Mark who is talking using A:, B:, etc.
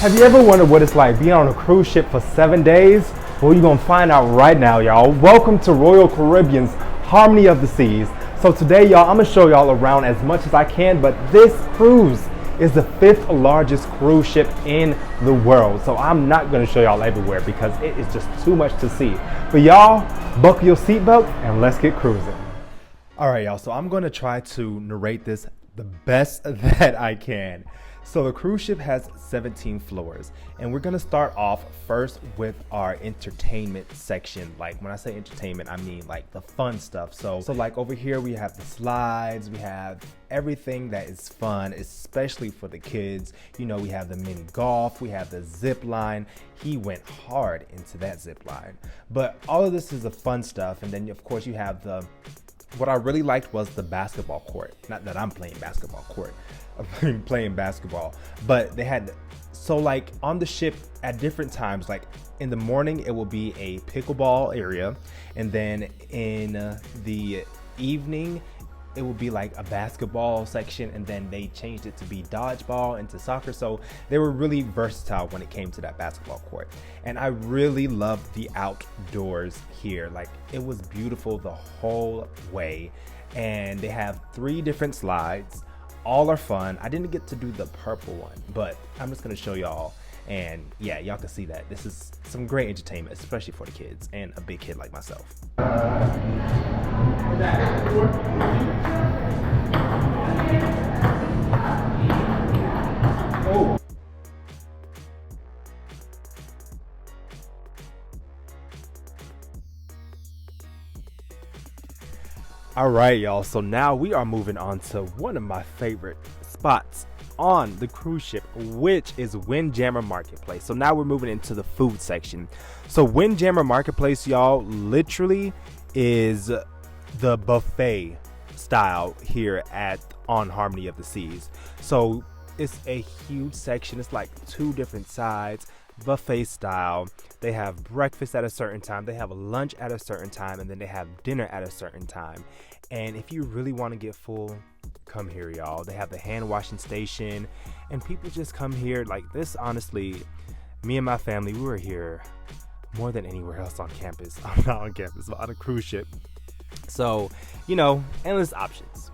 A: Have you ever wondered what it's like being on a cruise ship for 7 days? Well, you're gonna find out right now, y'all. Welcome to Royal Caribbean's Harmony of the Seas. So today, y'all, I'm gonna show y'all around as much as I can, but this cruise is the 5th largest cruise ship in the world. So I'm not gonna show y'all everywhere because it is just too much to see. But y'all, buckle your seatbelt and let's get cruising. All right, y'all, so I'm gonna try to narrate this the best that I can. So the cruise ship has 17 floors, and we're gonna start off first with our entertainment section. Like when I say entertainment, I mean like the fun stuff. So like over here we have the slides, we have everything that is fun, especially for the kids. You know, we have the mini golf, we have the zip line. He went hard into that zip line. But all of this is the fun stuff, and then of course you have what I really liked was the basketball court. Not that I'm playing basketball court. I'm playing basketball. But they had, so like on the ship at different times, like in the morning it will be a pickleball area. And then in the evening, it will be like a basketball section, and then they changed it to be dodgeball into soccer. So they were really versatile when it came to that basketball court. And I really loved the outdoors here. Like it was beautiful the whole way. And they have 3 different slides. All are fun. I didn't get to do the purple one, but I'm just gonna show y'all. And yeah, y'all can see that this is some great entertainment, especially for the kids and a big kid like myself. All right, y'all, so now we are moving on to one of my favorite spots on the cruise ship, which is Windjammer Marketplace. So now we're moving into the food section. So Windjammer Marketplace, y'all, literally is the buffet style here on Harmony of the Seas. So it's a huge section. It's like 2 different sides, buffet style. They have breakfast at a certain time, they have a lunch at a certain time, and then they have dinner at a certain time. And if you really want to get full, come here, y'all. They have the hand washing station, and people just come here like this. Honestly, me and my family, we were here more than anywhere else on campus. I'm not on campus, but on a cruise ship. So, you know, endless options.